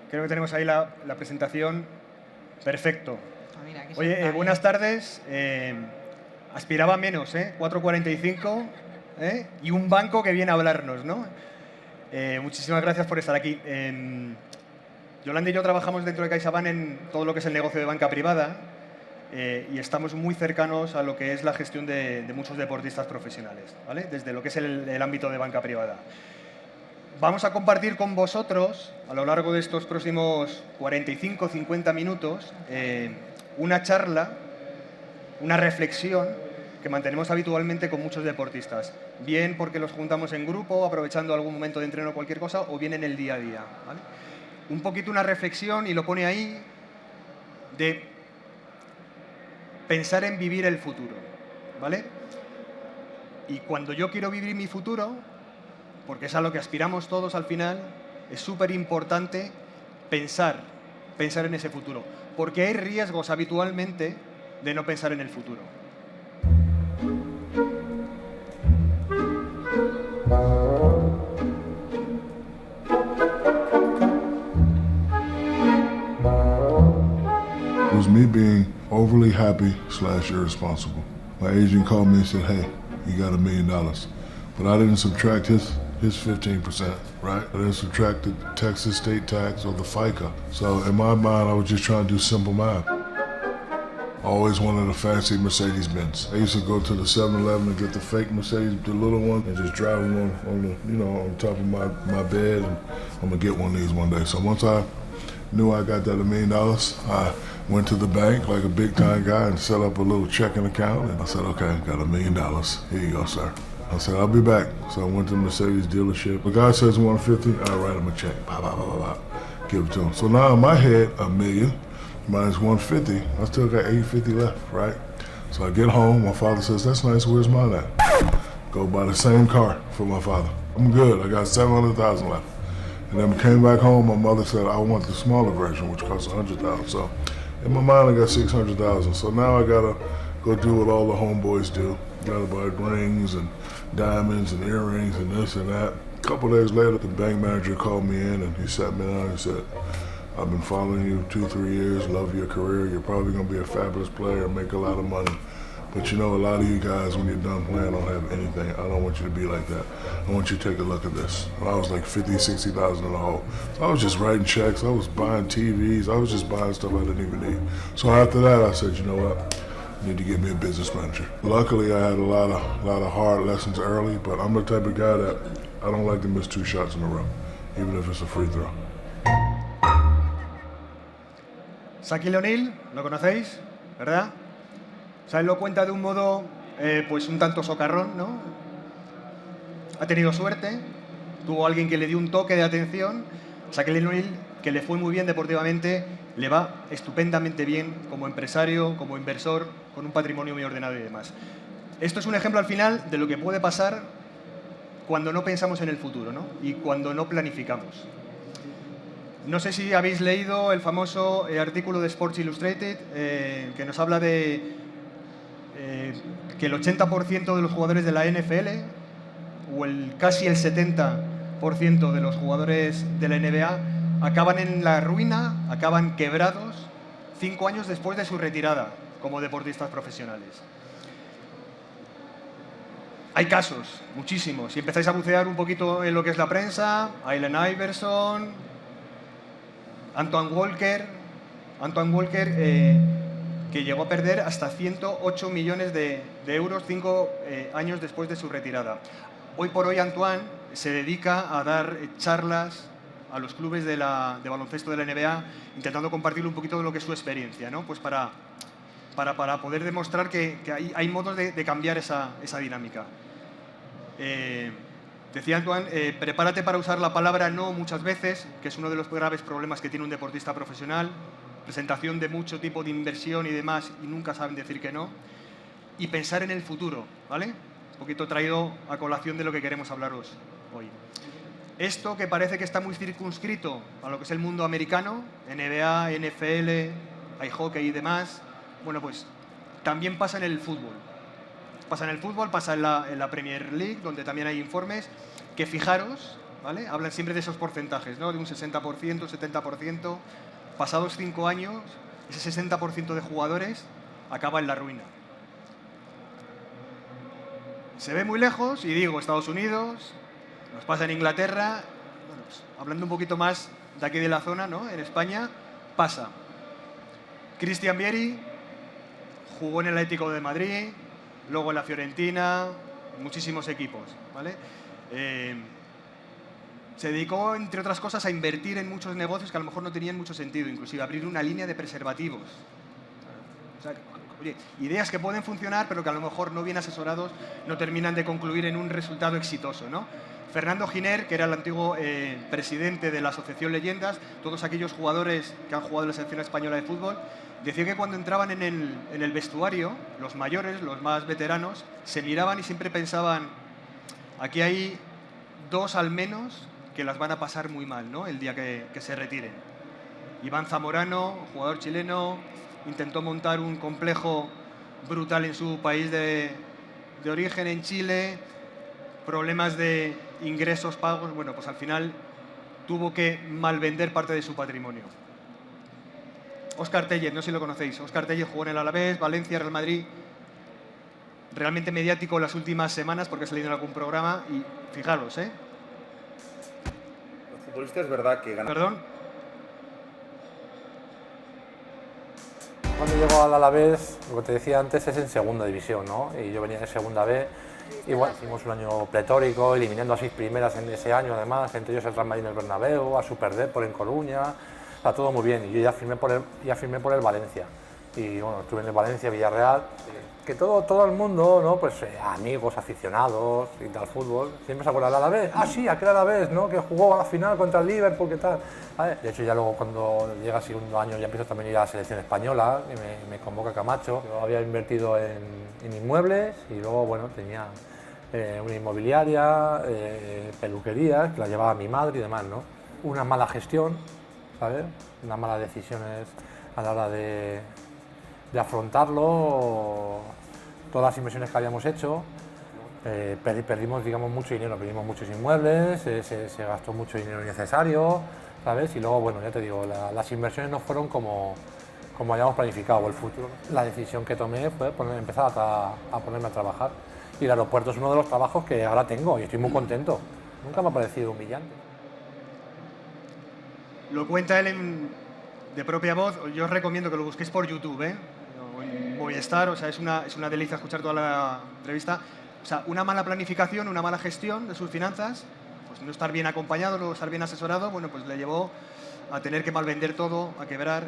Creo que tenemos ahí la presentación. Perfecto. Ah, mira, qué Oye, simpático. buenas tardes. Aspiraba a menos, 4:45, y un banco que viene a hablarnos, ¿no? Muchísimas gracias por estar aquí. Yolanda y yo trabajamos dentro de CaixaBank en todo lo que es el negocio de banca privada y estamos muy cercanos a lo que es la gestión de muchos deportistas profesionales, ¿vale? Desde lo que es el ámbito de banca privada. Vamos a compartir con vosotros, a lo largo de estos próximos 45-50 minutos, una charla, una reflexión que mantenemos habitualmente con muchos deportistas. Bien porque los juntamos en grupo, aprovechando algún momento de entreno o cualquier cosa, o bien en el día a día, ¿vale? Un poquito una reflexión, y lo pone ahí, de pensar en vivir el futuro, ¿vale? Y cuando yo quiero vivir mi futuro, porque es a lo que aspiramos todos al final, es súper importante pensar en ese futuro, porque hay riesgos habitualmente de no pensar en el futuro. It was me being overly happy / irresponsible. My agent called me and said, hey, you got $1 million. But I didn't subtract his 15%, right? I didn't subtract the Texas state tax or the FICA. So in my mind, I was just trying to do simple math. I always wanted a fancy Mercedes-Benz. I used to go to the 7-Eleven and get the fake Mercedes, the little one, and just drive them on the, on top of my bed, and I'm gonna get one of these one day. So once I knew I got that $1 million, I went to the bank like a big time guy and set up a little checking account. And I said, okay, got $1 million. Here you go, sir. I said, I'll be back. So I went to the Mercedes dealership. The guy says 150, I write him a check. Blah, blah, blah, blah, blah. Give it to him. So now in my head, $1 million minus 150, I still got 850 left, right? So I get home, my father says, that's nice, where's mine at? Go buy the same car for my father. I'm good, I got 700,000 left. And then came back home, my mother said, I want the smaller version, which costs 100,000. So in my mind, I got 600,000. So now I gotta go do what all the homeboys do. Gotta buy rings and diamonds and earrings and this and that. A couple days later, the bank manager called me in and he sat me down and said, I've been following you 2-3 years, love your career. You're probably gonna be a fabulous player, make a lot of money. But you know, a lot of you guys, when you're done playing, don't have anything. I don't want you to be like that. I want you to take a look at this. And I was like 50, 60,000 in the hole. So I was just writing checks. I was buying TVs. I was just buying stuff I didn't even need. So after that, I said, you know what? I need to get me a business manager. Luckily, I had a lot of hard lessons early, but I'm the type of guy that I don't like to miss 2 shots in a row, even if it's a free throw. Shaquille O'Neal, ¿lo conocéis? ¿Verdad? O sea, él lo cuenta de un modo, pues un tanto socarrón, ¿no? Ha tenido suerte, tuvo alguien que le dio un toque de atención. Shaquille O'Neal, que le fue muy bien deportivamente, le va estupendamente bien como empresario, como inversor, con un patrimonio muy ordenado y demás. Esto es un ejemplo al final de lo que puede pasar cuando no pensamos en el futuro, ¿no? Y cuando no planificamos. No sé si habéis leído el famoso artículo de Sports Illustrated que nos habla de que el 80% de los jugadores de la NFL o casi el 70% de los jugadores de la NBA acaban en la ruina, acaban quebrados 5 años después de su retirada como deportistas profesionales. Hay casos, muchísimos. Si empezáis a bucear un poquito en lo que es la prensa, Allen Iverson, Antoine Walker, que llegó a perder hasta 108 millones de euros 5 años después de su retirada. Hoy por hoy Antoine se dedica a dar charlas a los clubes de baloncesto de la NBA, intentando compartir un poquito de lo que es su experiencia, ¿no? Pues para poder demostrar que hay modos de cambiar esa dinámica. Decía Antoine, prepárate para usar la palabra no muchas veces, que es uno de los graves problemas que tiene un deportista profesional. Presentación de mucho tipo de inversión y demás, y nunca saben decir que no. Y pensar en el futuro, ¿vale? Un poquito traído a colación de lo que queremos hablaros hoy. Esto que parece que está muy circunscrito a lo que es el mundo americano, NBA, NFL, hay hockey y demás, bueno, pues también pasa en el fútbol. Pasa en el fútbol, pasa en la Premier League, donde también hay informes que, fijaros, ¿vale? Hablan siempre de esos porcentajes, ¿no? De un 60%, un 70%. Pasados 5 años, ese 60% de jugadores acaba en la ruina. Se ve muy lejos, y digo Estados Unidos, nos pasa en Inglaterra, bueno, pues, hablando un poquito más de aquí de la zona, ¿no? En España, pasa. Christian Vieri jugó en el Atlético de Madrid, luego en la Fiorentina, muchísimos equipos, ¿vale? Se dedicó, entre otras cosas, a invertir en muchos negocios que a lo mejor no tenían mucho sentido, inclusive abrir una línea de preservativos. O sea, oye, ideas que pueden funcionar, pero que a lo mejor no bien asesorados no terminan de concluir en un resultado exitoso, ¿no? Fernando Giner, que era el antiguo presidente de la Asociación Leyendas, todos aquellos jugadores que han jugado en la selección española de fútbol, decía que cuando entraban en el vestuario, los mayores, los más veteranos, se miraban y siempre pensaban, aquí hay 2 al menos que las van a pasar muy mal, ¿no? El día que se retiren. Iván Zamorano, jugador chileno, intentó montar un complejo brutal en su país de origen, en Chile, problemas de ingresos, pagos, bueno, pues al final tuvo que malvender parte de su patrimonio. Óscar Tellez, no sé si lo conocéis. Óscar Tellez jugó en el Alavés, Valencia, Real Madrid. Realmente mediático las últimas semanas porque ha salido en algún programa y fijaros, ¿eh? Los futbolistas es verdad que ganan. Perdón. Cuando llego al Alavés, lo que te decía antes, es en segunda división, ¿no? Y yo venía de segunda B. Y bueno, hicimos un año pletórico, eliminando a 6 primeras en ese año, además, entre ellos el Real Madrid en el Bernabéu, a Super Depor en Coruña, está todo muy bien. Y yo ya firmé por el Valencia. Y bueno, estuve en el Valencia, Villarreal, que todo el mundo, ¿no? Pues amigos, aficionados y tal, fútbol, siempre se acuerda del Alavés. Ah, sí, aquel Alavés, ¿no? Que jugó a la final contra el Liverpool, ¿qué tal? ¿Vale? De hecho, ya luego cuando llega el segundo año ya empiezo también a ir a la selección española, y me convoca Camacho. Yo había invertido en inmuebles y luego, bueno, tenía una inmobiliaria, peluquerías, que la llevaba mi madre y demás, ¿no? Una mala gestión, ¿sabes? Unas malas decisiones a la hora de afrontarlo, todas las inversiones que habíamos hecho, perdimos, digamos, mucho dinero, perdimos muchos inmuebles, se gastó mucho dinero innecesario, ¿sabes? Y luego, bueno, ya te digo, las inversiones no fueron como habíamos planificado el futuro. La decisión que tomé fue empezar a ponerme a trabajar. Y el aeropuerto es uno de los trabajos que ahora tengo y estoy muy contento. Nunca me ha parecido humillante. Lo cuenta él de propia voz. Yo os recomiendo que lo busquéis por YouTube, ¿eh? O en Movistar, o sea, es una delicia escuchar toda la entrevista. O sea, una mala planificación, una mala gestión de sus finanzas, pues no estar bien acompañado, no estar bien asesorado, bueno, pues le llevó a tener que malvender todo, a quebrar.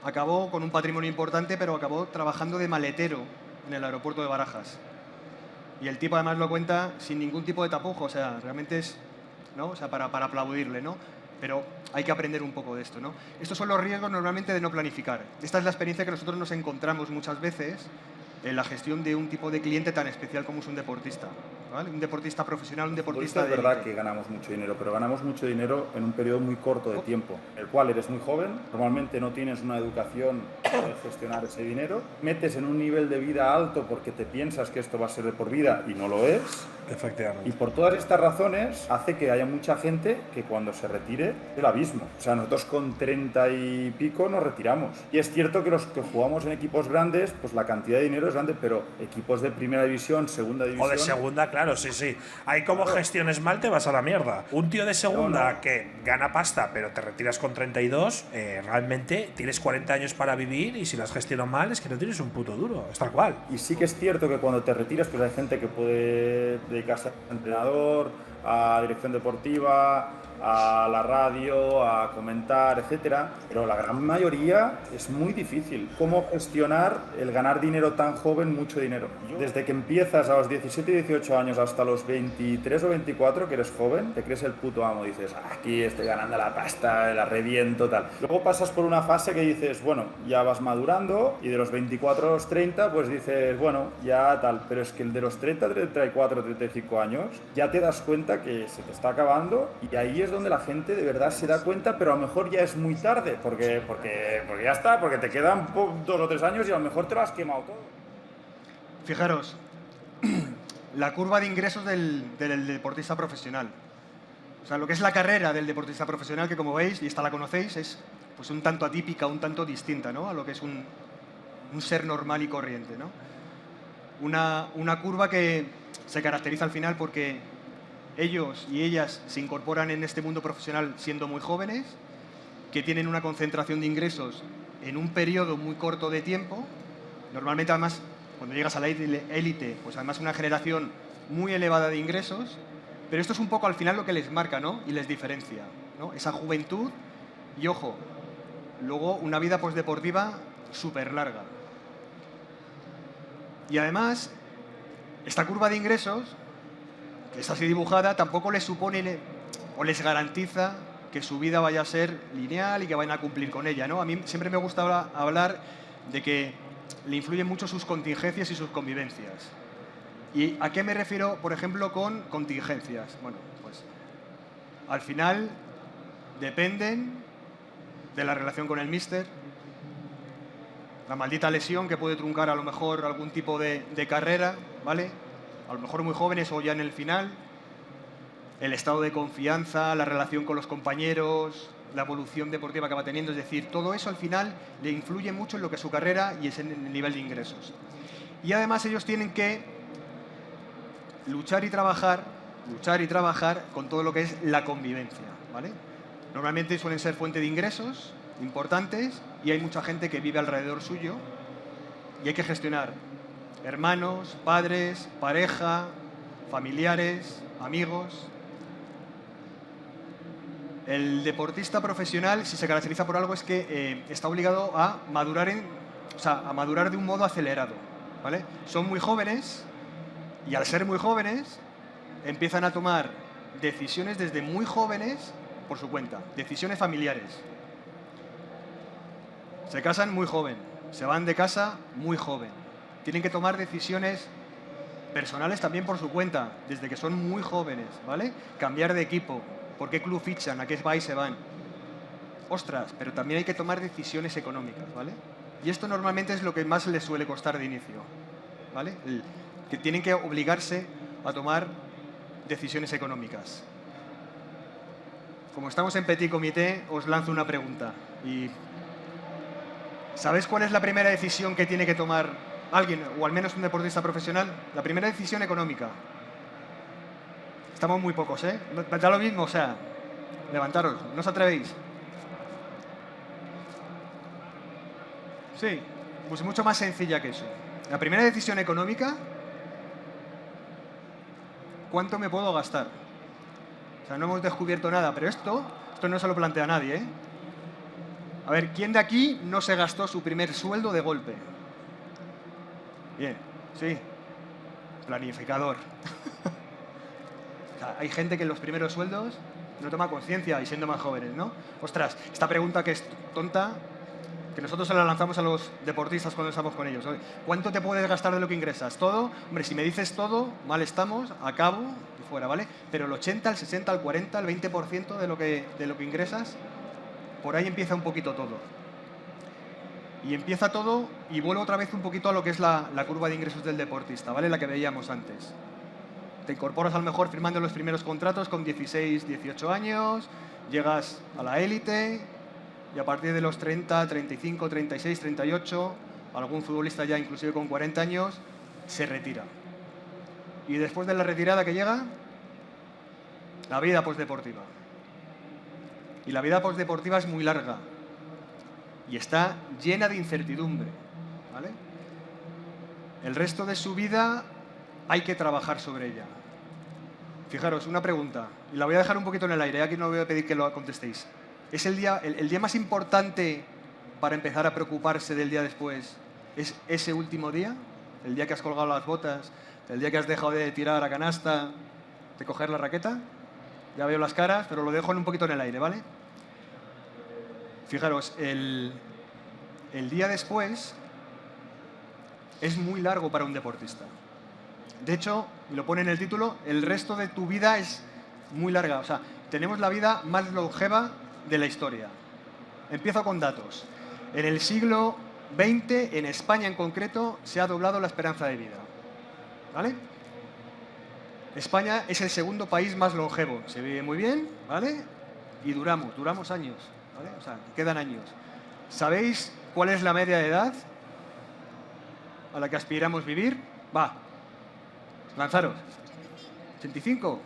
Acabó con un patrimonio importante, pero acabó trabajando de maletero en el aeropuerto de Barajas. Y el tipo además lo cuenta sin ningún tipo de tapujo, o sea, realmente es, ¿no? O sea, para aplaudirle, ¿no? Pero hay que aprender un poco de esto, ¿no? Estos son los riesgos normalmente de no planificar. Esta es la experiencia que nosotros nos encontramos muchas veces en la gestión de un tipo de cliente tan especial como es un deportista, ¿vale? Un deportista profesional, un deportista de... Es verdad que ganamos mucho dinero, pero ganamos mucho dinero en un periodo muy corto de tiempo, el cual eres muy joven, normalmente no tienes una educación para gestionar ese dinero, metes en un nivel de vida alto porque te piensas que esto va a ser de por vida y no lo es. Efectivamente. Y por todas estas razones hace que haya mucha gente que cuando se retire el abismo. O sea, nosotros con 30 y pico nos retiramos. Y es cierto que los que jugamos en equipos grandes, pues la cantidad de dinero es grande, pero equipos de primera división, segunda división... O de segunda, claro, sí, sí. Ahí como gestiones mal te vas a la mierda. Un tío de segunda que gana pasta pero te retiras con 32, realmente tienes 40 años para vivir y si las gestionas mal es que no tienes un puto duro. Es tal cual. Y sí que es cierto que cuando te retiras, pues hay gente que puede dedicarse a entrenador, a dirección deportiva, a la radio, a comentar, etcétera, pero la gran mayoría es muy difícil. ¿Cómo gestionar el ganar dinero tan joven, mucho dinero? Desde que empiezas a los 17 y 18 años hasta los 23 o 24, que eres joven, te crees el puto amo, dices, aquí estoy ganando la pasta, la reviento, tal. Luego pasas por una fase que dices, bueno, ya vas madurando y de los 24 a los 30, pues dices, bueno, ya tal, pero es que el de los 30, 34, 35 años, ya te das cuenta que se te está acabando y ahí es donde la gente de verdad se da cuenta, pero a lo mejor ya es muy tarde, porque ya está, porque te quedan 2 o 3 años y a lo mejor te lo has quemado todo. Fijaros, la curva de ingresos del deportista profesional. O sea, lo que es la carrera del deportista profesional, que como veis, y esta la conocéis, es pues un tanto atípica, un tanto distinta, ¿no?, a lo que es un ser normal y corriente, ¿no? Una curva que se caracteriza al final porque ellos y ellas se incorporan en este mundo profesional siendo muy jóvenes, que tienen una concentración de ingresos en un periodo muy corto de tiempo. Normalmente, además, cuando llegas a la élite, pues además una generación muy elevada de ingresos, pero esto es un poco al final lo que les marca, ¿no?, y les diferencia, ¿no?, esa juventud y, ojo, luego una vida postdeportiva súper larga. Y además, esta curva de ingresos, que es así dibujada, tampoco les supone o les garantiza que su vida vaya a ser lineal y que vayan a cumplir con ella, ¿no? A mí siempre me gusta hablar de que le influyen mucho sus contingencias y sus convivencias. ¿Y a qué me refiero, por ejemplo, con contingencias? Bueno, pues al final dependen de la relación con el míster, la maldita lesión que puede truncar a lo mejor algún tipo de carrera, ¿vale? A lo mejor muy jóvenes o ya en el final, el estado de confianza, la relación con los compañeros, la evolución deportiva que va teniendo, es decir, todo eso al final le influye mucho en lo que es su carrera y es en el nivel de ingresos. Y además ellos tienen que luchar y trabajar con todo lo que es la convivencia, ¿vale? Normalmente suelen ser fuente de ingresos importantes y hay mucha gente que vive alrededor suyo y hay que gestionar hermanos, padres, pareja, familiares, amigos. El deportista profesional, si se caracteriza por algo, es que está obligado a madurar, a madurar de un modo acelerado, ¿vale? Son muy jóvenes y al ser muy jóvenes empiezan a tomar decisiones desde muy jóvenes por su cuenta, decisiones familiares. Se casan muy joven, se van de casa muy joven. Tienen que tomar decisiones personales también por su cuenta, desde que son muy jóvenes, ¿vale? Cambiar de equipo, por qué club fichan, a qué va y se van. Ostras, pero también hay que tomar decisiones económicas, ¿vale? Y esto normalmente es lo que más les suele costar de inicio, ¿vale? Que tienen que obligarse a tomar decisiones económicas. Como estamos en Petit Comité, os lanzo una pregunta. ¿Sabéis cuál es la primera decisión que tiene que tomar alguien, o al menos un deportista profesional? La primera decisión económica. Estamos muy pocos, ¿eh? Da lo mismo, o sea, levantaros, ¿no os atrevéis? Sí, pues mucho más sencilla que eso. La primera decisión económica, ¿cuánto me puedo gastar? O sea, no hemos descubierto nada, pero esto no se lo plantea nadie, ¿eh? A ver, ¿quién de aquí no se gastó su primer sueldo de golpe? Bien, sí. Planificador. O sea, hay gente que en los primeros sueldos no toma conciencia y siendo más jóvenes, ¿no? Ostras, esta pregunta que es tonta, que nosotros se la lanzamos a los deportistas cuando estamos con ellos. ¿Cuánto te puedes gastar de lo que ingresas? ¿Todo? Hombre, si me dices todo, mal estamos, acabo y fuera, ¿vale? Pero el 80, el 60, el 40, el 20% de lo que ingresas, por ahí empieza un poquito todo. Y empieza todo y vuelvo otra vez un poquito a lo que es la curva de ingresos del deportista, ¿vale? La que veíamos antes. Te incorporas a lo mejor firmando los primeros contratos con 16, 18 años, llegas a la élite y a partir de los 30, 35, 36, 38, algún futbolista ya inclusive con 40 años, se retira. Y después de la retirada que llega, la vida postdeportiva. Y la vida postdeportiva es muy larga y está llena de incertidumbre, ¿vale? El resto de su vida hay que trabajar sobre ella. Fijaros, una pregunta, y la voy a dejar un poquito en el aire, aquí no voy a pedir que lo contestéis. ¿Es el día más importante para empezar a preocuparse del día después? ¿Es ese último día? ¿El día que has colgado las botas? ¿El día que has dejado de tirar a canasta? ¿De coger la raqueta? Ya veo las caras, pero lo dejo un poquito en el aire, ¿vale? Fijaros, el día después es muy largo para un deportista. De hecho, y lo pone en el título, el resto de tu vida es muy larga. O sea, tenemos la vida más longeva de la historia. Empiezo con datos. En el siglo XX, en España en concreto, se ha doblado la esperanza de vida. ¿Vale? España es el segundo país más longevo. Se vive muy bien, ¿vale? Y duramos años, ¿vale? O sea, quedan años. ¿Sabéis cuál es la media de edad a la que aspiramos vivir? Va, lanzaros. 85.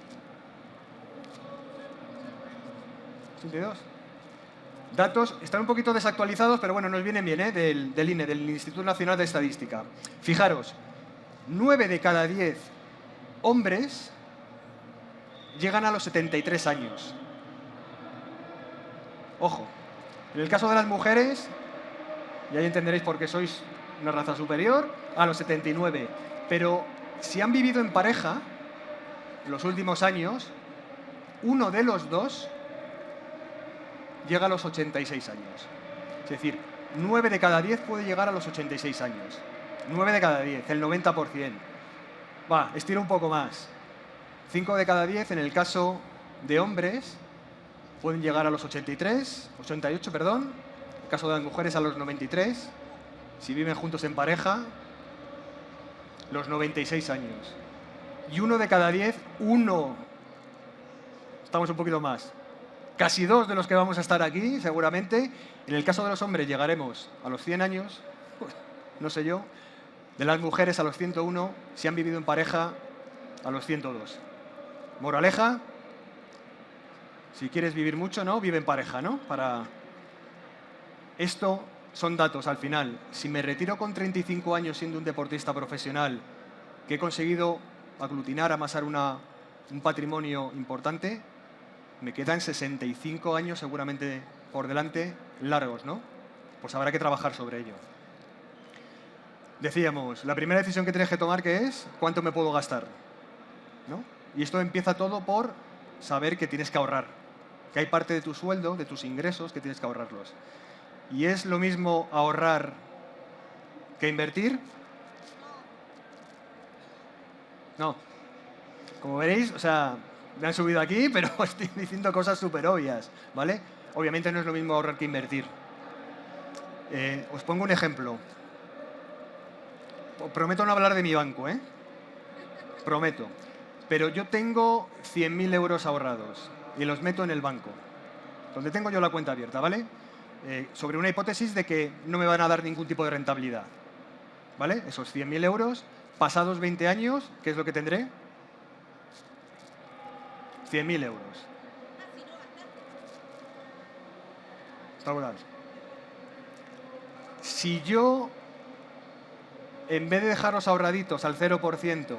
82. Datos están un poquito desactualizados, pero bueno, nos vienen bien, ¿eh? Del INE, del Instituto Nacional de Estadística. Fijaros, 9 de cada 10 hombres llegan a los 73 años. Ojo, en el caso de las mujeres, y ahí entenderéis por qué sois una raza superior, a los 79. Pero si han vivido en pareja en los últimos años, uno de los dos llega a los 86 años. Es decir, 9 de cada 10 puede llegar a los 86 años. 9 de cada 10, el 90%. Va, estiro un poco más. 5 de cada 10 en el caso de hombres pueden llegar a los 88, perdón. En el caso de las mujeres a los 93. Si viven juntos en pareja, los 96 años. Y 1 de cada 10, estamos un poquito más. Casi 2 de los que vamos a estar aquí, seguramente. En el caso de los hombres llegaremos a los 100 años, pues, no sé yo. De las mujeres a los 101, si han vivido en pareja, a los 102. Moraleja, si quieres vivir mucho, ¿no? Vive en pareja, ¿no? Esto son datos al final. Si me retiro con 35 años siendo un deportista profesional que he conseguido aglutinar, amasar un patrimonio importante, me quedan 65 años seguramente por delante, largos, ¿no? Pues habrá que trabajar sobre ello. Decíamos, la primera decisión que tienes que tomar, ¿qué es? ¿Cuánto me puedo gastar? ¿No? Y esto empieza todo por saber que tienes que ahorrar, que hay parte de tu sueldo, de tus ingresos, que tienes que ahorrarlos. ¿Y es lo mismo ahorrar que invertir? No. Como veréis, o sea, me han subido aquí, pero estoy diciendo cosas súper obvias, ¿vale? Obviamente no es lo mismo ahorrar que invertir. Os pongo un ejemplo. Prometo no hablar de mi banco, ¿eh? Prometo. Pero yo tengo 100.000 euros ahorrados y los meto en el banco, donde tengo yo la cuenta abierta, ¿vale? Sobre una hipótesis de que no me van a dar ningún tipo de rentabilidad, ¿vale? Esos 100.000 euros, pasados 20 años, ¿qué es lo que tendré? 100.000 euros. Está brutal. Si yo, en vez de dejarlos ahorraditos al 0%,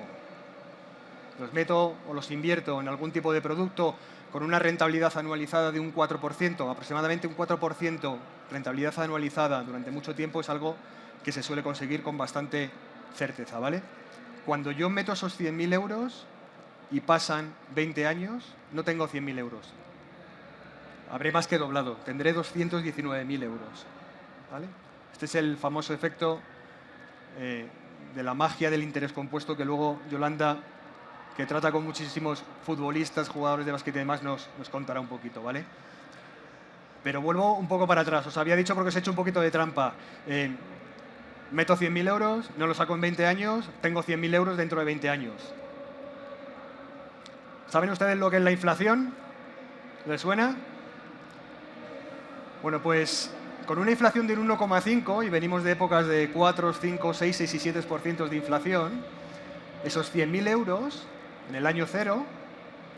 los meto o los invierto en algún tipo de producto con una rentabilidad anualizada de un 4%, aproximadamente un 4% rentabilidad anualizada durante mucho tiempo, es algo que se suele conseguir con bastante certeza, ¿vale? Cuando yo meto esos 100.000 euros y pasan 20 años, no tengo 100.000 euros. Habré más que doblado, tendré 219.000 euros, ¿vale? Este es el famoso efecto de la magia del interés compuesto que luego Yolanda, que trata con muchísimos futbolistas, jugadores de básquet y demás, nos contará un poquito, ¿vale? Pero vuelvo un poco para atrás. Os había dicho porque os he hecho un poquito de trampa. Meto 100.000 euros, no lo saco en 20 años, tengo 100.000 euros dentro de 20 años. ¿Saben ustedes lo que es la inflación? ¿Les suena? Bueno, pues con una inflación del 1,5, y venimos de épocas de 4, 5, 6, 6 y 7% de inflación, esos 100.000 euros en el año 0,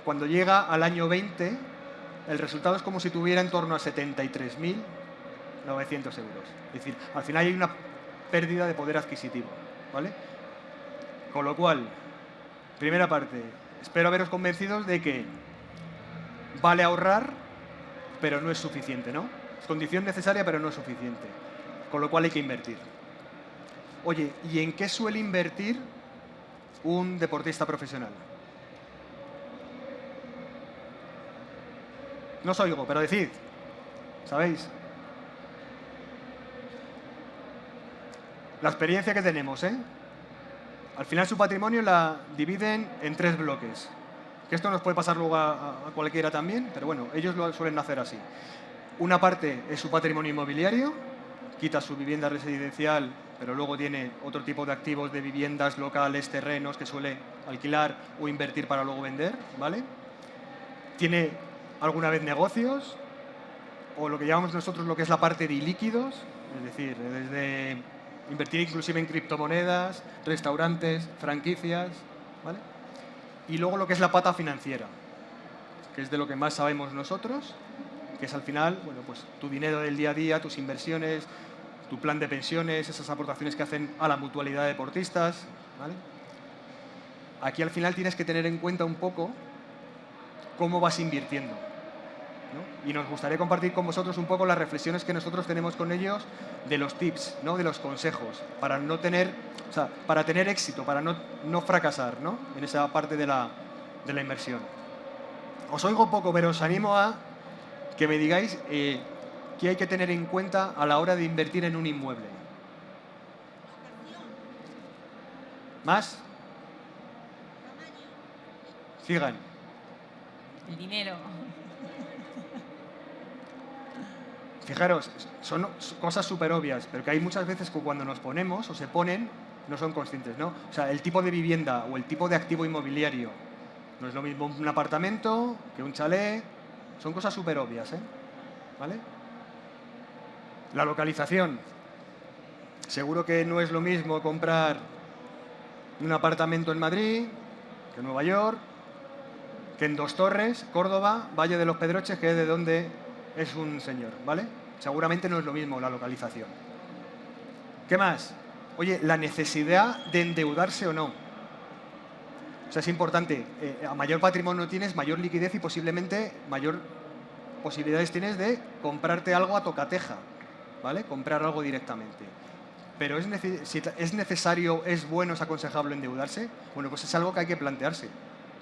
cuando llega al año 20, el resultado es como si tuviera en torno a 73.900 euros. Es decir, al final hay una pérdida de poder adquisitivo, ¿vale? Con lo cual, primera parte, espero haberos convencidos de que vale ahorrar, pero no es suficiente, ¿no? Es condición necesaria, pero no es suficiente. Con lo cual hay que invertir. Oye, ¿y en qué suele invertir un deportista profesional? No os oigo, pero decid. ¿Sabéis? La experiencia que tenemos, ¿eh? Al final su patrimonio la dividen en 3 bloques. Que esto nos puede pasar luego a cualquiera también, pero bueno, ellos lo suelen hacer así. Una parte es su patrimonio inmobiliario, quita su vivienda residencial pero luego tiene otro tipo de activos de viviendas, locales, terrenos que suele alquilar o invertir para luego vender, ¿vale? Tiene alguna vez negocios, o lo que llamamos nosotros lo que es la parte de ilíquidos, es decir, desde invertir inclusive en criptomonedas, restaurantes, franquicias, ¿vale? Y luego lo que es la pata financiera, que es de lo que más sabemos nosotros, que es al final, bueno, pues tu dinero del día a día, tus inversiones, tu plan de pensiones, esas aportaciones que hacen a la mutualidad de deportistas, ¿vale? Aquí al final tienes que tener en cuenta un poco cómo vas invirtiendo, ¿no? Y nos gustaría compartir con vosotros un poco las reflexiones que nosotros tenemos con ellos de los tips, ¿no? De los consejos, para no tener, o sea, para tener éxito, para no fracasar, ¿no? En esa parte de la inversión. Os oigo poco, pero os animo a que me digáis qué hay que tener en cuenta a la hora de invertir en un inmueble. ¿Más? Sigan. El dinero. Fijaros, son cosas súper obvias, pero que hay muchas veces que cuando nos ponemos o se ponen no son conscientes, ¿no? O sea, el tipo de vivienda o el tipo de activo inmobiliario. No es lo mismo un apartamento que un chalet. Son cosas súper obvias, ¿eh? ¿Vale? La localización. Seguro que no es lo mismo comprar un apartamento en Madrid que en Nueva York, que en Dos Torres, Córdoba, Valle de los Pedroches, que es de donde es un señor, ¿vale? Seguramente no es lo mismo la localización. ¿Qué más? Oye, la necesidad de endeudarse o no. O sea, es importante. A mayor patrimonio tienes, mayor liquidez y posiblemente mayor posibilidades tienes de comprarte algo a tocateja, ¿vale? Comprar algo directamente. Pero si es necesario, es bueno, es aconsejable endeudarse. Bueno, pues es algo que hay que plantearse,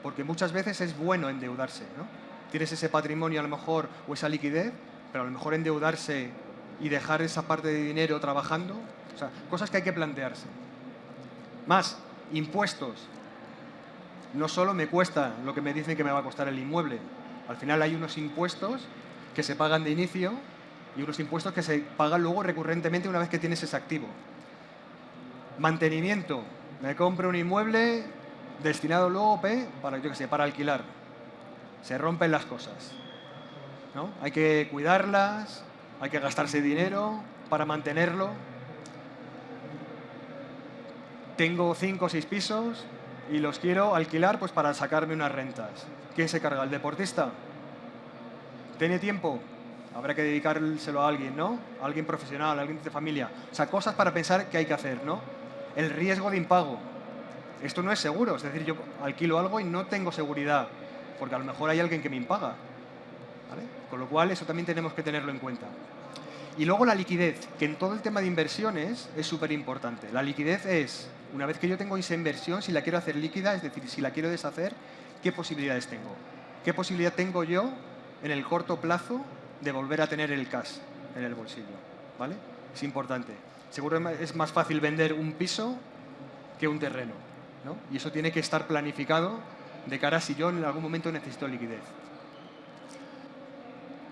porque muchas veces es bueno endeudarse, ¿no? Tienes ese patrimonio a lo mejor o esa liquidez, pero a lo mejor endeudarse y dejar esa parte de dinero trabajando, o sea, cosas que hay que plantearse. Más, impuestos. No solo me cuesta lo que me dicen que me va a costar el inmueble. Al final hay unos impuestos que se pagan de inicio y unos impuestos que se pagan luego recurrentemente una vez que tienes ese activo. Mantenimiento. Me compro un inmueble destinado luego para, yo qué sé, para alquilar. Se rompen las cosas, ¿no? Hay que cuidarlas, hay que gastarse dinero para mantenerlo. Tengo 5 o 6 pisos y los quiero alquilar pues para sacarme unas rentas. ¿Quién se carga? ¿El deportista? ¿Tiene tiempo? Habrá que dedicárselo a alguien, ¿no? A alguien profesional, a alguien de familia. O sea, cosas para pensar qué hay que hacer, ¿no? El riesgo de impago. Esto no es seguro, es decir, yo alquilo algo y no tengo seguridad, porque a lo mejor hay alguien que me impaga, ¿vale? Con lo cual, eso también tenemos que tenerlo en cuenta. Y luego la liquidez, que en todo el tema de inversiones es súper importante. La liquidez es, una vez que yo tengo esa inversión, si la quiero hacer líquida, es decir, si la quiero deshacer, ¿qué posibilidades tengo? ¿Qué posibilidad tengo yo en el corto plazo de volver a tener el cash en el bolsillo? ¿Vale? Es importante. Seguro es más fácil vender un piso que un terreno, ¿no? Y eso tiene que estar planificado de cara a si yo en algún momento necesito liquidez.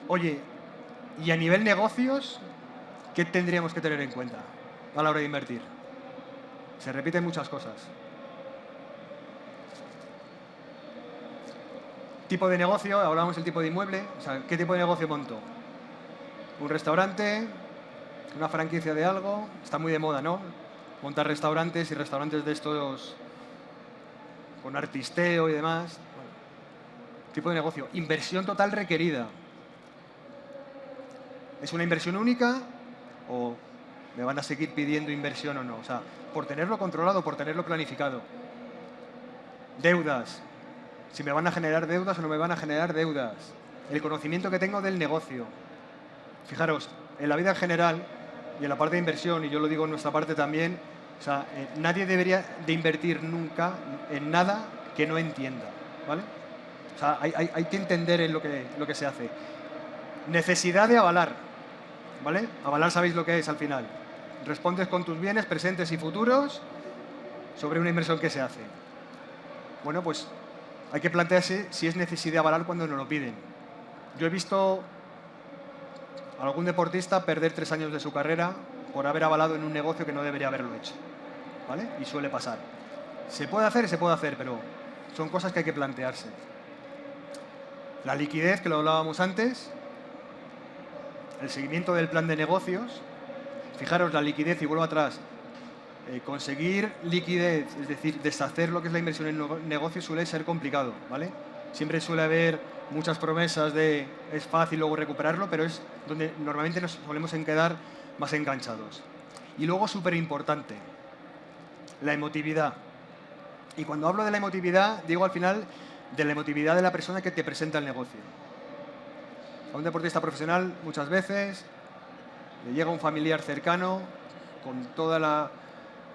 Oye, y a nivel negocios, ¿qué tendríamos que tener en cuenta a la hora de invertir? Se repiten muchas cosas. Tipo de negocio, hablábamos del tipo de inmueble. O sea, ¿qué tipo de negocio monto? Un restaurante, una franquicia de algo. Está muy de moda, ¿no? Montar restaurantes y restaurantes de estos con artisteo y demás. Bueno, tipo de negocio. Inversión total requerida. ¿Es una inversión única o me van a seguir pidiendo inversión o no? O sea, por tenerlo controlado, por tenerlo planificado. Deudas. Si me van a generar deudas o no me van a generar deudas. El conocimiento que tengo del negocio. Fijaros, en la vida en general y en la parte de inversión, y yo lo digo en nuestra parte también, o sea, nadie debería de invertir nunca en nada que no entienda, ¿vale? O sea, hay que entender en lo que se hace. Necesidad de avalar, ¿vale? Avalar sabéis lo que es al final. Respondes con tus bienes presentes y futuros sobre una inversión que se hace. Bueno, pues hay que plantearse si es necesidad de avalar cuando nos lo piden. Yo he visto a algún deportista perder 3 años de su carrera por haber avalado en un negocio que no debería haberlo hecho, ¿vale? Y suele pasar. Se puede hacer, pero son cosas que hay que plantearse. La liquidez, que lo hablábamos antes, el seguimiento del plan de negocios. Fijaros, la liquidez, y vuelvo atrás, conseguir liquidez, es decir, deshacer lo que es la inversión en negocio suele ser complicado, ¿vale? Siempre suele haber muchas promesas de es fácil luego recuperarlo, pero es donde normalmente nos solemos quedar más enganchados. Y luego, súper importante, la emotividad. Y cuando hablo de la emotividad, digo al final de la emotividad de la persona que te presenta el negocio. A un deportista profesional muchas veces le llega un familiar cercano con toda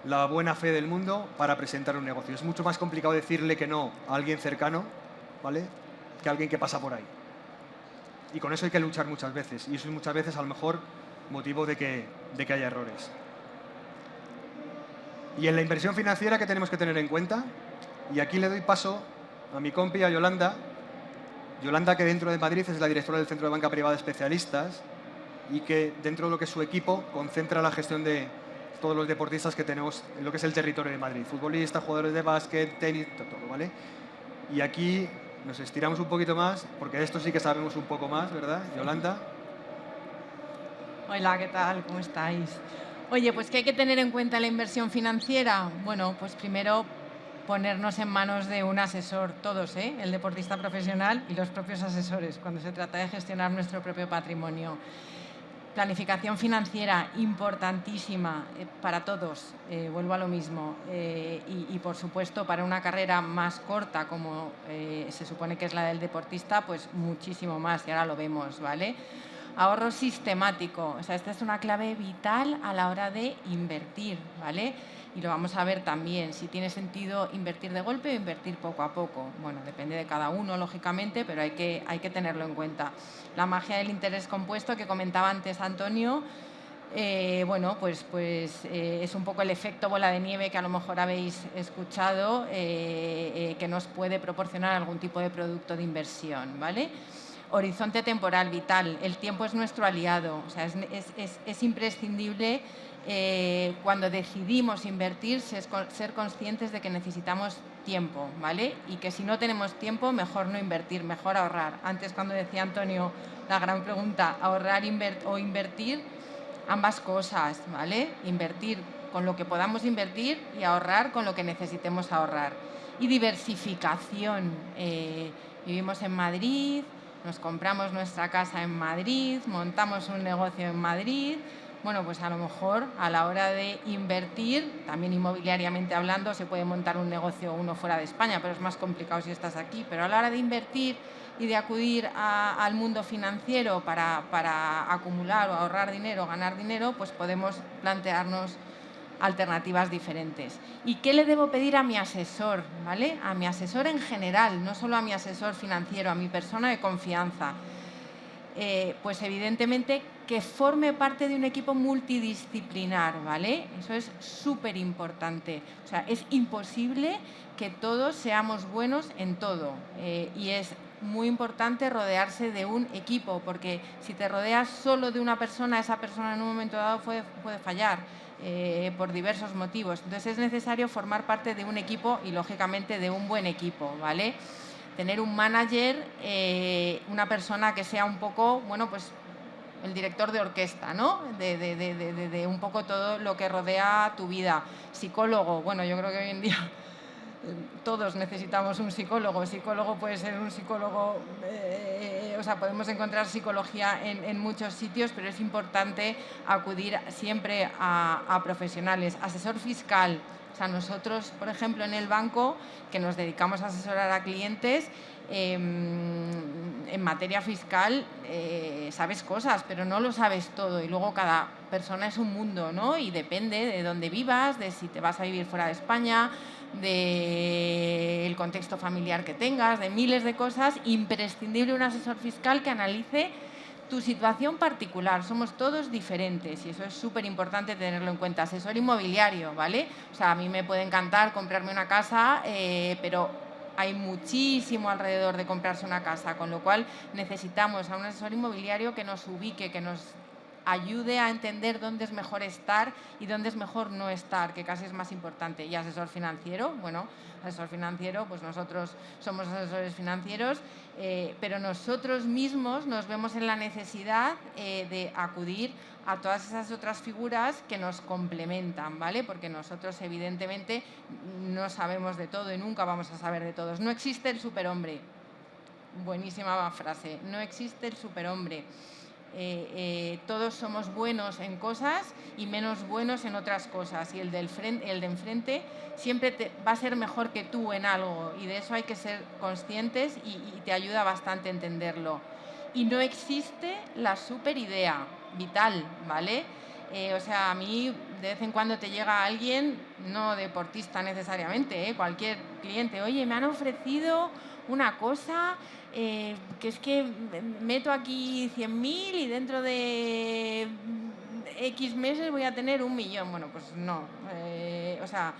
la buena fe del mundo para presentar un negocio. Es mucho más complicado decirle que no a alguien cercano, ¿vale?, que a alguien que pasa por ahí. Y con eso hay que luchar muchas veces. Y eso es muchas veces a lo mejor motivo de que haya errores. Y en la inversión financiera, ¿qué tenemos que tener en cuenta? Y aquí le doy paso a mi compi, a Yolanda. Yolanda, que dentro de Madrid es la directora del Centro de Banca Privada de Especialistas y que dentro de lo que es su equipo concentra la gestión de todos los deportistas que tenemos en lo que es el territorio de Madrid. Futbolistas, jugadores de básquet, tenis, todo, ¿vale? Y aquí nos estiramos un poquito más, porque de esto sí que sabemos un poco más, ¿verdad, Yolanda? Hola, ¿qué tal? ¿Cómo estáis? Oye, pues ¿qué hay que tener en cuenta en la inversión financiera? Bueno, pues primero ponernos en manos de un asesor, todos, el deportista profesional y los propios asesores, cuando se trata de gestionar nuestro propio patrimonio. Planificación financiera, importantísima para todos, vuelvo a lo mismo. Y, por supuesto, para una carrera más corta, como se supone que es la del deportista, pues muchísimo más, y ahora lo vemos, ¿vale? Ahorro sistemático, o sea, esta es una clave vital a la hora de invertir, ¿vale? Y lo vamos a ver también, si tiene sentido invertir de golpe o invertir poco a poco. Bueno, depende de cada uno, lógicamente, pero hay que tenerlo en cuenta. La magia del interés compuesto que comentaba antes Antonio, bueno, pues es un poco el efecto bola de nieve que a lo mejor habéis escuchado, que nos puede proporcionar algún tipo de producto de inversión, ¿vale? Horizonte temporal vital, el tiempo es nuestro aliado, o sea, es imprescindible cuando decidimos invertir ser conscientes de que necesitamos tiempo, ¿vale? Y que si no tenemos tiempo, mejor no invertir, mejor ahorrar. Antes, cuando decía Antonio la gran pregunta, ahorrar o invertir, ambas cosas, ¿vale? Invertir con lo que podamos invertir y ahorrar con lo que necesitemos ahorrar. Y diversificación. Vivimos en Madrid, nos compramos nuestra casa en Madrid, montamos un negocio en Madrid. Bueno, pues a lo mejor a la hora de invertir, también inmobiliariamente hablando, se puede montar un negocio uno fuera de España, pero es más complicado si estás aquí. Pero a la hora de invertir y de acudir al mundo financiero para acumular o ahorrar dinero, ganar dinero, pues podemos plantearnos alternativas diferentes. ¿Y qué le debo pedir a mi asesor? ¿Vale? A mi asesor en general, no solo a mi asesor financiero, a mi persona de confianza. Pues evidentemente que forme parte de un equipo multidisciplinar, ¿vale? Eso es súper importante. O sea, es imposible que todos seamos buenos en todo. Y es muy importante rodearse de un equipo, porque si te rodeas solo de una persona, esa persona en un momento dado puede fallar. Por diversos motivos. Entonces es necesario formar parte de un equipo y, lógicamente, de un buen equipo, ¿vale? Tener un manager, una persona que sea un poco, bueno, pues el director de orquesta, ¿no? De un poco todo lo que rodea tu vida. Psicólogo, bueno, yo creo que hoy en día todos necesitamos un psicólogo. Psicólogo puede ser un psicólogo, o sea, podemos encontrar psicología en muchos sitios, pero es importante acudir siempre a profesionales. Asesor fiscal, o sea, nosotros, por ejemplo, en el banco, que nos dedicamos a asesorar a clientes, en materia fiscal sabes cosas, pero no lo sabes todo, y luego cada persona es un mundo, ¿no? Y depende de dónde vivas, de si te vas a vivir fuera de España, del contexto familiar que tengas, de miles de cosas. Imprescindible un asesor fiscal que analice tu situación particular. Somos todos diferentes y eso es súper importante tenerlo en cuenta. Asesor inmobiliario, ¿vale? O sea, a mí me puede encantar comprarme una casa, pero hay muchísimo alrededor de comprarse una casa, con lo cual necesitamos a un asesor inmobiliario que nos ubique, que nos ayude a entender dónde es mejor estar y dónde es mejor no estar, que casi es más importante. Y asesor financiero, bueno, asesor financiero, pues nosotros somos asesores financieros, pero nosotros mismos nos vemos en la necesidad de acudir a todas esas otras figuras que nos complementan, ¿vale? Porque nosotros evidentemente no sabemos de todo y nunca vamos a saber de todos. No existe el superhombre. Buenísima frase. No existe el superhombre. Todos somos buenos en cosas y menos buenos en otras cosas, y el de enfrente siempre va a ser mejor que tú en algo, y de eso hay que ser conscientes y te ayuda bastante a entenderlo. Y no existe la superidea vital, ¿vale? O sea, a mí de vez en cuando te llega alguien, no deportista necesariamente, cualquier cliente, oye, me han ofrecido una cosa, que es que meto aquí 100.000 y dentro de X meses voy a tener 1 millón. Bueno, pues no. O sea,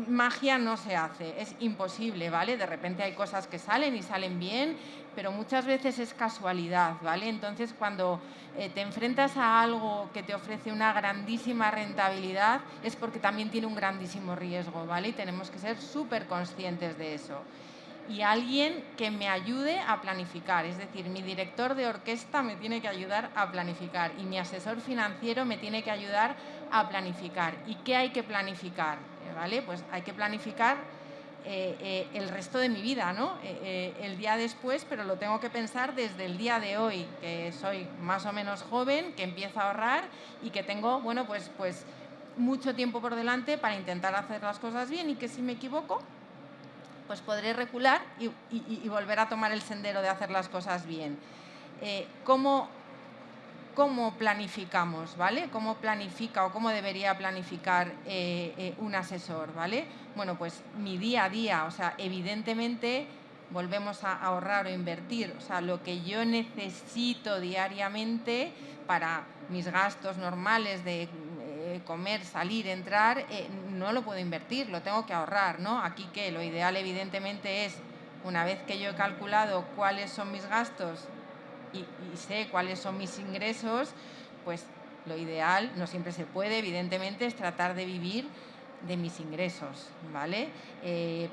magia no se hace, es imposible, ¿vale? De repente hay cosas que salen y salen bien, pero muchas veces es casualidad, ¿vale? Entonces, cuando te enfrentas a algo que te ofrece una grandísima rentabilidad, es porque también tiene un grandísimo riesgo, ¿vale? Y tenemos que ser súper conscientes de eso. Y alguien que me ayude a planificar, es decir, mi director de orquesta me tiene que ayudar a planificar y mi asesor financiero me tiene que ayudar a planificar. ¿Y qué hay que planificar? ¿Vale? Pues hay que planificar el resto de mi vida, ¿no? El día después, pero lo tengo que pensar desde el día de hoy, que soy más o menos joven, que empiezo a ahorrar y que tengo, bueno, pues mucho tiempo por delante para intentar hacer las cosas bien, y que si me equivoco, pues podré recular y volver a tomar el sendero de hacer las cosas bien. ¿Cómo planificamos, ¿vale? ¿Cómo planifica o cómo debería planificar un asesor, ¿vale? Bueno, pues mi día a día, o sea, evidentemente volvemos a ahorrar o invertir, o sea, lo que yo necesito diariamente para mis gastos normales de comer, salir, entrar, no lo puedo invertir, lo tengo que ahorrar, ¿no? Aquí que lo ideal evidentemente es, una vez que yo he calculado cuáles son mis gastos y sé cuáles son mis ingresos, pues lo ideal, no siempre se puede, evidentemente, es tratar de vivir de mis ingresos, ¿vale?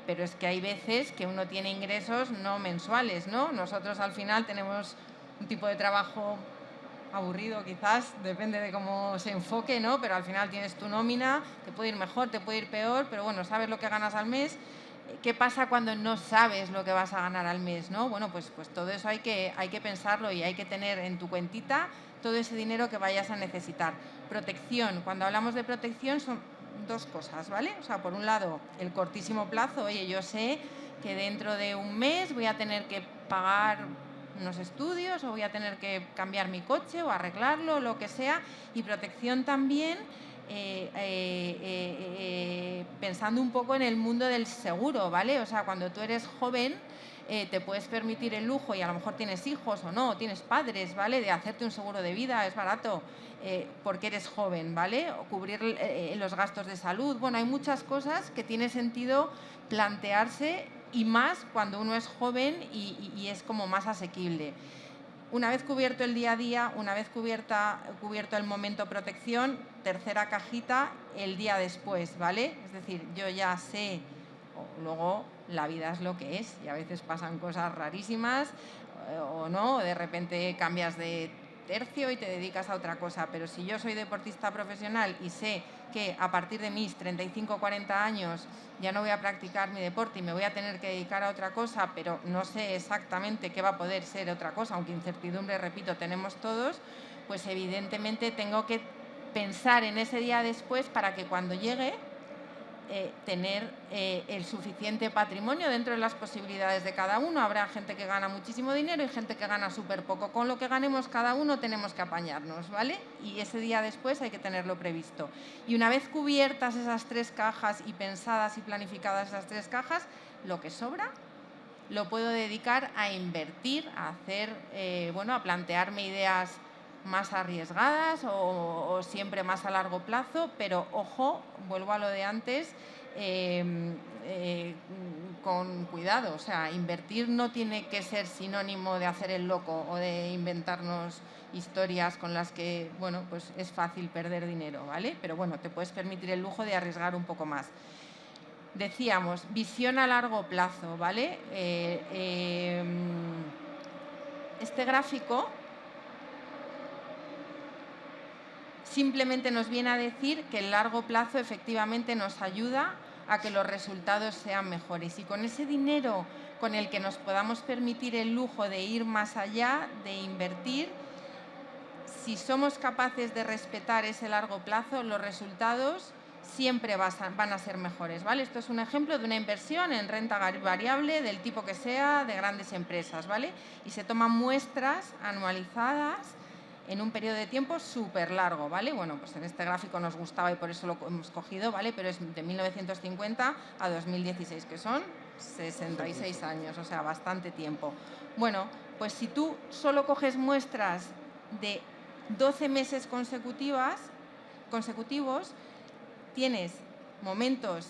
Pero es que hay veces que uno tiene ingresos no mensuales, ¿no? Nosotros al final tenemos un tipo de trabajo aburrido, quizás, depende de cómo se enfoque, ¿no? Pero al final tienes tu nómina, te puede ir mejor, te puede ir peor, pero bueno, sabes lo que ganas al mes. ¿Qué pasa cuando no sabes lo que vas a ganar al mes, ¿no? Bueno, pues todo eso hay que pensarlo, y hay que tener en tu cuentita todo ese dinero que vayas a necesitar. Protección. Cuando hablamos de protección son dos cosas, ¿vale? O sea, por un lado, el cortísimo plazo. Oye, yo sé que dentro de un mes voy a tener que pagar unos estudios, o voy a tener que cambiar mi coche o arreglarlo, lo que sea. Y protección también, pensando un poco en el mundo del seguro, ¿vale? O sea, cuando tú eres joven, te puedes permitir el lujo, y a lo mejor tienes hijos o no, tienes padres, ¿vale? De hacerte un seguro de vida, es barato, porque eres joven, ¿vale? O cubrir los gastos de salud. Bueno, hay muchas cosas que tiene sentido plantearse, y más cuando uno es joven y es como más asequible. Una vez cubierto el día a día, una vez cubierto el momento protección, tercera cajita, el día después, ¿vale? Es decir, yo ya sé, luego la vida es lo que es, y a veces pasan cosas rarísimas, o no, de repente cambias de tercio y te dedicas a otra cosa. Pero si yo soy deportista profesional y sé que a partir de mis 35 o 40 años ya no voy a practicar mi deporte y me voy a tener que dedicar a otra cosa, pero no sé exactamente qué va a poder ser otra cosa, aunque incertidumbre, repito, tenemos todos, pues evidentemente tengo que pensar en ese día después para que cuando llegue tener el suficiente patrimonio dentro de las posibilidades de cada uno. Habrá gente que gana muchísimo dinero y gente que gana súper poco. Con lo que ganemos cada uno tenemos que apañarnos, ¿vale? Y ese día después hay que tenerlo previsto. Y una vez cubiertas esas 3 cajas y pensadas y planificadas esas 3 cajas, lo que sobra lo puedo dedicar a invertir, a hacer, a plantearme ideas más arriesgadas o siempre más a largo plazo, pero ojo, vuelvo a lo de antes, con cuidado. O sea, invertir no tiene que ser sinónimo de hacer el loco o de inventarnos historias con las que, bueno, pues es fácil perder dinero, ¿vale? Pero bueno, te puedes permitir el lujo de arriesgar un poco más. Decíamos, visión a largo plazo, ¿vale? Este gráfico simplemente nos viene a decir que el largo plazo efectivamente nos ayuda a que los resultados sean mejores. Y con ese dinero con el que nos podamos permitir el lujo de ir más allá, de invertir, si somos capaces de respetar ese largo plazo, los resultados siempre van a ser mejores, ¿vale? Esto es un ejemplo de una inversión en renta variable del tipo que sea, de grandes empresas, ¿vale? Y se toman muestras anualizadas en un periodo de tiempo súper largo, ¿vale? Bueno, pues en este gráfico nos gustaba y por eso lo hemos cogido, ¿vale? Pero es de 1950 a 2016, que son 66 años, o sea, bastante tiempo. Bueno, pues si tú solo coges muestras de 12 meses consecutivos, tienes momentos,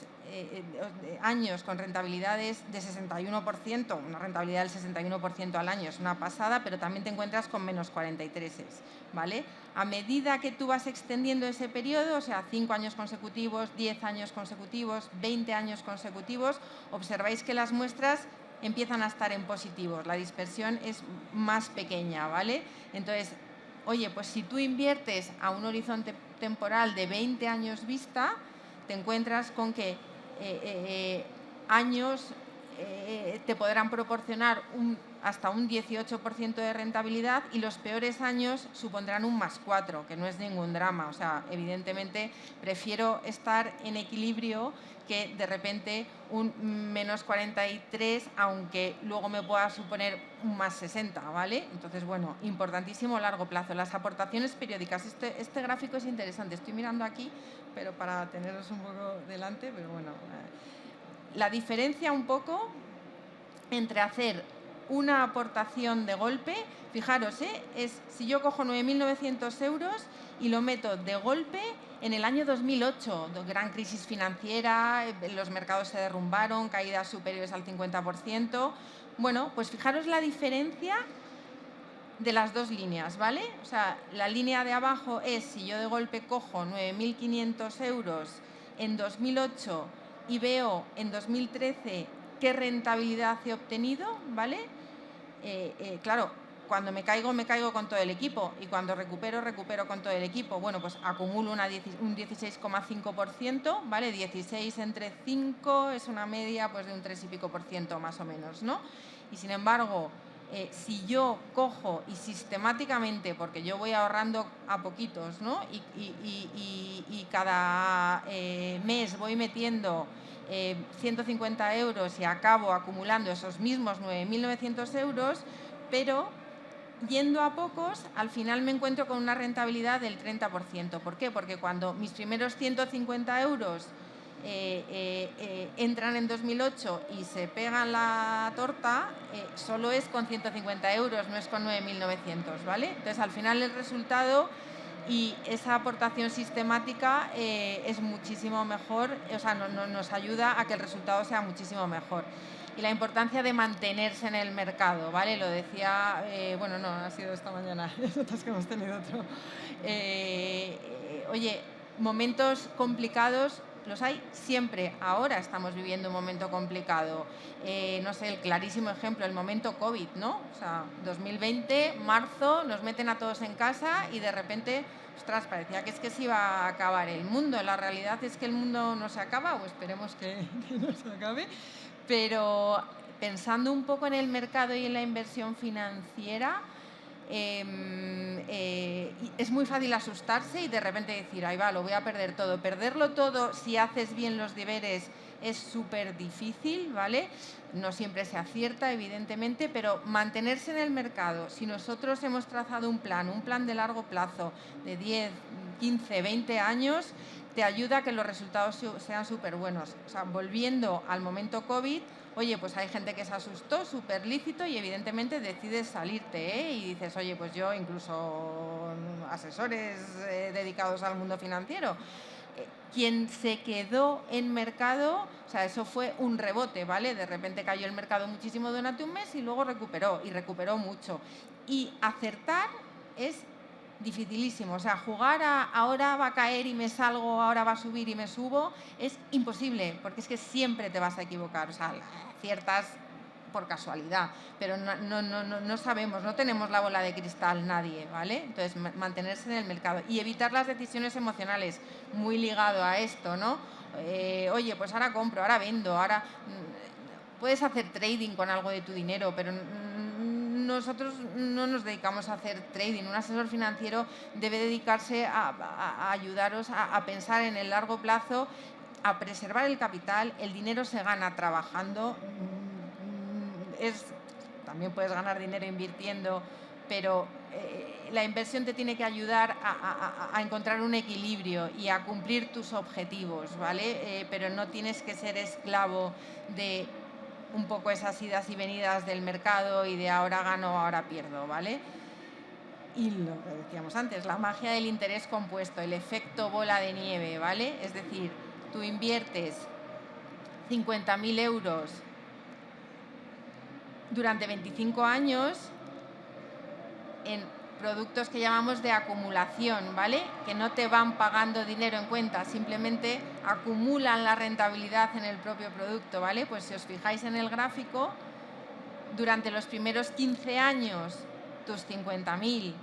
años con rentabilidades de 61%, una rentabilidad del 61% al año es una pasada, pero también te encuentras con menos 43, ¿vale? A medida que tú vas extendiendo ese periodo, o sea, 5 años consecutivos, 10 años consecutivos, 20 años consecutivos, observáis que las muestras empiezan a estar en positivos, la dispersión es más pequeña, ¿vale? Entonces, oye, pues si tú inviertes a un horizonte temporal de 20 años vista, te encuentras con que años te podrán proporcionar hasta un 18% de rentabilidad y los peores años supondrán un +4, que no es ningún drama. O sea, evidentemente prefiero estar en equilibrio que de repente un -43, aunque luego me pueda suponer un +60, ¿vale? Entonces, bueno, importantísimo largo plazo. Las aportaciones periódicas. Este gráfico es interesante. Estoy mirando aquí, pero para teneros un poco delante, pero bueno. La diferencia un poco entre hacer una aportación de golpe, fijaros, es si yo cojo 9.900 euros y lo meto de golpe en el año 2008, gran crisis financiera, los mercados se derrumbaron, caídas superiores al 50%. Bueno, pues fijaros la diferencia de las dos líneas, ¿vale? O sea, la línea de abajo es si yo de golpe cojo 9.500 euros en 2008 y veo en 2013 qué rentabilidad he obtenido, ¿vale? Claro, cuando me caigo con todo el equipo y cuando recupero con todo el equipo. Bueno, pues acumulo un 16,5%, ¿vale? 16 entre 5 es una media pues de un 3 y pico por ciento más o menos, ¿no? Y sin embargo, si yo cojo y sistemáticamente, porque yo voy ahorrando a poquitos, ¿no? Y cada mes voy metiendo 150 euros y acabo acumulando esos mismos 9.900 euros, pero yendo a pocos, al final me encuentro con una rentabilidad del 30%. ¿Por qué? Porque cuando mis primeros 150 euros entran en 2008 y se pegan la torta, solo es con 150 euros, no es con 9.900, ¿vale? Entonces, al final el resultado y esa aportación sistemática es muchísimo mejor, o sea, nos ayuda a que el resultado sea muchísimo mejor. Y la importancia de mantenerse en el mercado, ¿vale? Lo decía, bueno, no, ha sido esta mañana, nosotros que hemos tenido otro. Oye, momentos complicados los hay siempre. Ahora estamos viviendo un momento complicado. No sé, el clarísimo ejemplo, el momento COVID, ¿no? O sea, 2020, marzo, nos meten a todos en casa y de repente, ostras, parecía que es que se iba a acabar el mundo. La realidad es que el mundo no se acaba, o esperemos que no se acabe, pero pensando un poco en el mercado y en la inversión financiera, es muy fácil asustarse y de repente decir, ahí va, lo voy a perder todo. Perderlo todo, si haces bien los deberes, es súper difícil, ¿vale? No siempre se acierta, evidentemente, pero mantenerse en el mercado, si nosotros hemos trazado un plan de largo plazo, de 10, 15, 20 años, te ayuda a que los resultados sean súper buenos. O sea, volviendo al momento COVID, oye, pues hay gente que se asustó, súper lícito, y evidentemente decides salirte, y dices, oye, pues yo incluso asesores dedicados al mundo financiero, quien se quedó en mercado, o sea, eso fue un rebote, ¿vale? De repente cayó el mercado muchísimo durante un mes y luego recuperó, y recuperó mucho. Y acertar es dificilísimo, o sea, jugar a ahora va a caer y me salgo, ahora va a subir y me subo, es imposible, porque es que siempre te vas a equivocar, o sea, aciertas por casualidad, pero no sabemos, no tenemos la bola de cristal nadie, ¿vale? Entonces, mantenerse en el mercado y evitar las decisiones emocionales, muy ligado a esto, ¿no? Oye, pues ahora compro, ahora vendo, ahora... Puedes hacer trading con algo de tu dinero, pero nosotros no nos dedicamos a hacer trading. Un asesor financiero debe dedicarse a ayudaros a pensar en el largo plazo, a preservar el capital. El dinero se gana trabajando. También puedes ganar dinero invirtiendo, pero la inversión te tiene que ayudar a encontrar un equilibrio y a cumplir tus objetivos, ¿vale? Pero no tienes que ser esclavo de un poco esas idas y venidas del mercado y de ahora gano, ahora pierdo, ¿vale? Y lo que decíamos antes, la magia del interés compuesto, el efecto bola de nieve, ¿vale? Es decir, tú inviertes 50.000 euros durante 25 años en productos que llamamos de acumulación, ¿vale? Que no te van pagando dinero en cuenta, simplemente acumulan la rentabilidad en el propio producto, ¿vale? Pues si os fijáis en el gráfico, durante los primeros 15 años tus 50.000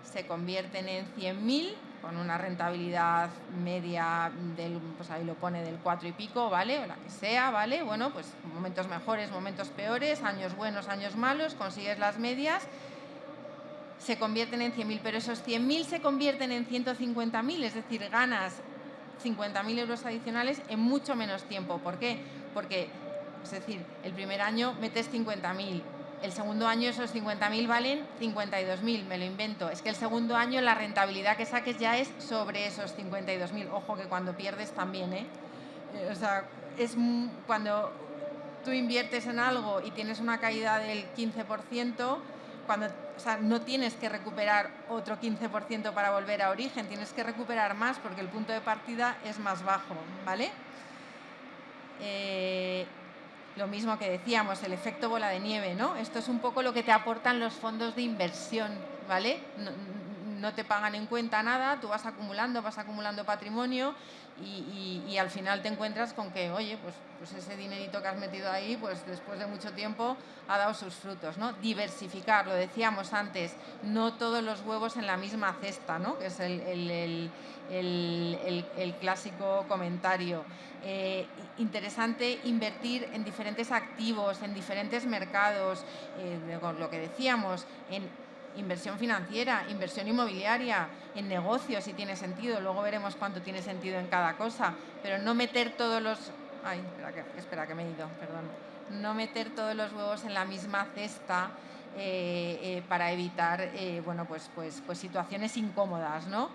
se convierten en 100.000 con una rentabilidad media del, pues ahí lo pone, del 4 y pico, ¿vale? O la que sea, ¿vale? Bueno, pues momentos mejores, momentos peores, años buenos, años malos, consigues las medias, se convierten en 100.000, pero esos 100.000 se convierten en 150.000, es decir, ganas 50.000 euros adicionales en mucho menos tiempo. ¿Por qué? Porque, es decir, el primer año metes 50.000, el segundo año esos 50.000 valen 52.000, me lo invento. Es que el segundo año la rentabilidad que saques ya es sobre esos 52.000. Ojo que cuando pierdes también, ¿eh? O sea, es cuando tú inviertes en algo y tienes una caída del 15%, o sea, no tienes que recuperar otro 15% para volver a origen, tienes que recuperar más porque el punto de partida es más bajo, ¿vale? Lo mismo que decíamos, el efecto bola de nieve, ¿no? Esto es un poco lo que te aportan los fondos de inversión, ¿vale? No te pagan en cuenta nada, tú vas acumulando patrimonio y al final te encuentras con que, oye, pues ese dinerito que has metido ahí, pues después de mucho tiempo ha dado sus frutos, ¿no? Diversificar, lo decíamos antes, no todos los huevos en la misma cesta, ¿no? Que es el clásico comentario. Interesante invertir en diferentes activos, en diferentes mercados, con lo que decíamos, en inversión financiera, inversión inmobiliaria, en negocios si tiene sentido, luego veremos cuánto tiene sentido en cada cosa, pero no meter todos los... Ay, espera que me he ido, perdón. No meter todos los huevos en la misma cesta para evitar bueno, pues situaciones incómodas, ¿no?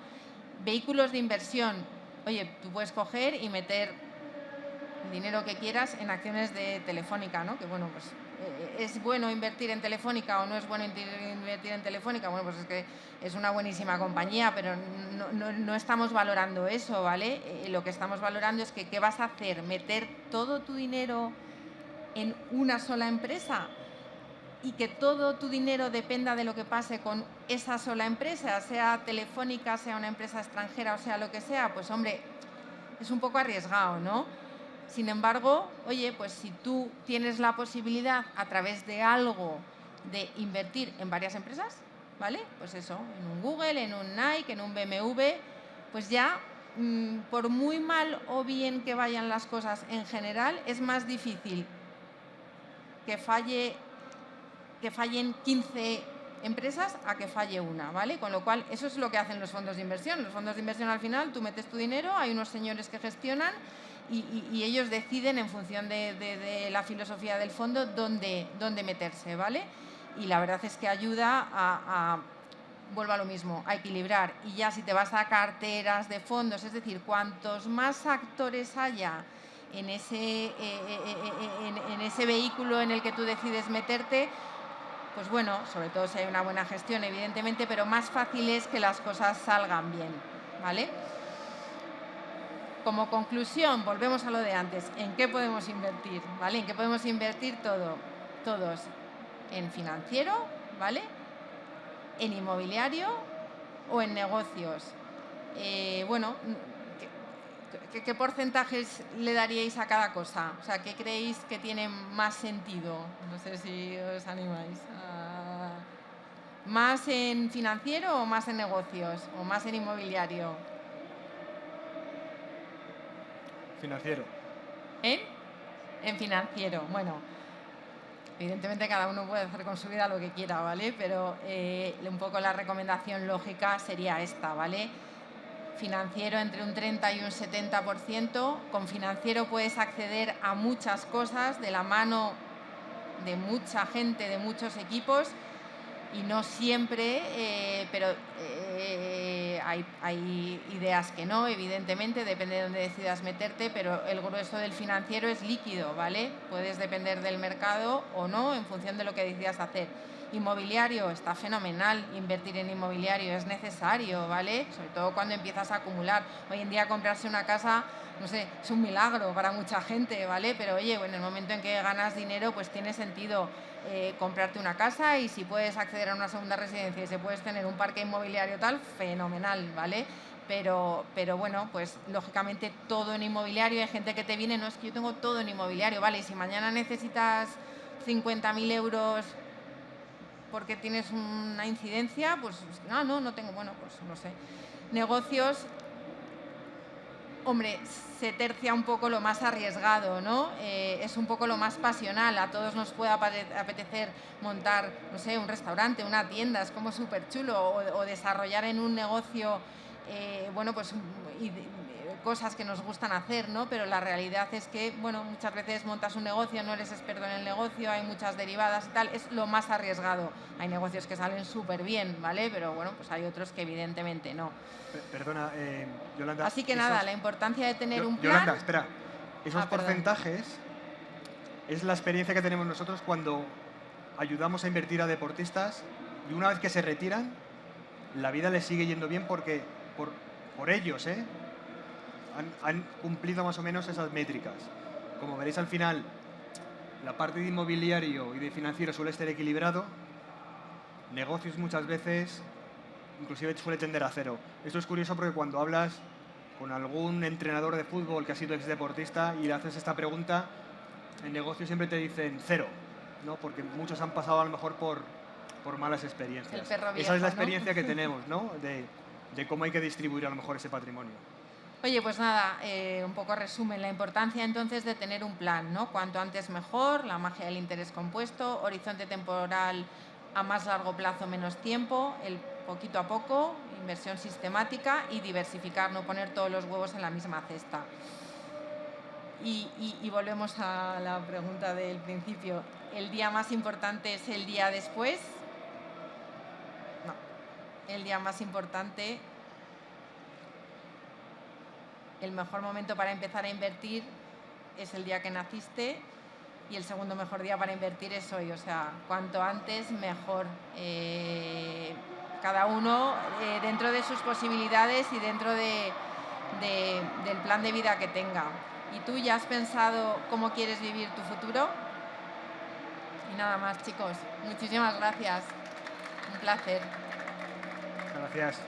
Vehículos de inversión. Oye, tú puedes coger y meter el dinero que quieras en acciones de Telefónica, ¿no? Que bueno, pues ¿es bueno invertir en Telefónica o no es bueno invertir en Telefónica? Bueno, pues es que es una buenísima compañía, pero no estamos valorando eso, ¿vale? Lo que estamos valorando es que ¿qué vas a hacer? ¿Meter todo tu dinero en una sola empresa y que todo tu dinero dependa de lo que pase con esa sola empresa, sea Telefónica, sea una empresa extranjera o sea lo que sea? Pues hombre, es un poco arriesgado, ¿no? Sin embargo, oye, pues si tú tienes la posibilidad a través de algo de invertir en varias empresas, ¿vale? Pues eso, en un Google, en un Nike, en un BMW, pues ya, por muy mal o bien que vayan las cosas en general, es más difícil que fallen 15 empresas a que falle una, ¿vale? Con lo cual, eso es lo que hacen los fondos de inversión. Los fondos de inversión al final, tú metes tu dinero, hay unos señores que gestionan y ellos deciden en función de la filosofía del fondo dónde meterse, ¿vale? Y la verdad es que ayuda vuelvo a lo mismo, a equilibrar. Y ya si te vas a carteras de fondos, es decir, cuantos más actores haya en ese vehículo en el que tú decides meterte, pues bueno, sobre todo si hay una buena gestión, evidentemente, pero más fácil es que las cosas salgan bien, ¿vale? como conclusión, volvemos a lo de antes. ¿En qué podemos invertir? ¿Vale? ¿En qué podemos invertir todos? En financiero, ¿vale? En inmobiliario o en negocios. Bueno, ¿qué porcentajes le daríais a cada cosa? O sea, ¿qué creéis que tiene más sentido? No sé si os animáis. ¿Más en financiero o más en negocios? ¿O más en inmobiliario? Financiero. En financiero. Bueno, evidentemente cada uno puede hacer con su vida lo que quiera, ¿vale? Pero un poco la recomendación lógica sería esta, ¿vale? Financiero entre un 30 y un 70%. Con financiero puedes acceder a muchas cosas de la mano de mucha gente, de muchos equipos, y no siempre, pero hay ideas que no, evidentemente, depende de dónde decidas meterte, pero el grueso del financiero es líquido, ¿vale? Puedes depender del mercado o no en función de lo que decidas hacer. Inmobiliario, está fenomenal invertir en inmobiliario, es necesario, ¿vale? Sobre todo cuando empiezas a acumular. Hoy en día comprarse una casa, no sé, es un milagro para mucha gente, ¿vale? Pero oye, en el momento en que ganas dinero, pues tiene sentido comprarte una casa, y si puedes acceder a una segunda residencia y si puedes tener un parque inmobiliario tal, fenomenal, ¿vale? Pero bueno, pues lógicamente todo en inmobiliario. Hay gente que te viene, no, es que yo tengo todo en inmobiliario, ¿vale? Y si mañana necesitas 50.000 euros porque tienes una incidencia, pues no tengo, bueno, pues no sé. Negocios, hombre, se tercia un poco lo más arriesgado, ¿no? Es un poco lo más pasional. A todos nos puede apetecer montar, no sé, un restaurante, una tienda, es como súper chulo, o desarrollar en un negocio, bueno, pues cosas que nos gustan hacer, ¿no? Pero la realidad es que, bueno, muchas veces montas un negocio, no eres experto en el negocio, hay muchas derivadas y tal, es lo más arriesgado. Hay negocios que salen súper bien, ¿vale? Pero bueno, pues hay otros que evidentemente no. Perdona, Yolanda. Así que nada, la importancia de tener un plan... Yolanda, espera. Esos porcentajes es la experiencia que tenemos nosotros cuando ayudamos a invertir a deportistas, y una vez que se retiran, la vida les sigue yendo bien porque por ellos, han cumplido más o menos esas métricas. Como veréis al final, la parte de inmobiliario y de financiero suele estar equilibrado. Negocios muchas veces inclusive suele tender a cero. Esto es curioso porque cuando hablas con algún entrenador de fútbol que ha sido exdeportista y le haces esta pregunta, en negocios siempre te dicen cero, ¿no? Porque muchos han pasado a lo mejor por malas experiencias. El perro viejo, esa es la ¿no? experiencia que tenemos, ¿no? De cómo hay que distribuir a lo mejor ese patrimonio. Oye, pues nada, un poco resumen, la importancia entonces de tener un plan, ¿no? Cuanto antes mejor, la magia del interés compuesto, horizonte temporal a más largo plazo, menos tiempo, el poquito a poco, inversión sistemática y diversificar, no poner todos los huevos en la misma cesta. Y volvemos a la pregunta del principio, ¿el día más importante es el día después? No, el día más importante... El mejor momento para empezar a invertir es el día que naciste, y el segundo mejor día para invertir es hoy. O sea, cuanto antes, mejor. Cada uno dentro de sus posibilidades y dentro del plan de vida que tenga. ¿Y tú ya has pensado cómo quieres vivir tu futuro? Y nada más, chicos. Muchísimas gracias. Un placer. Gracias.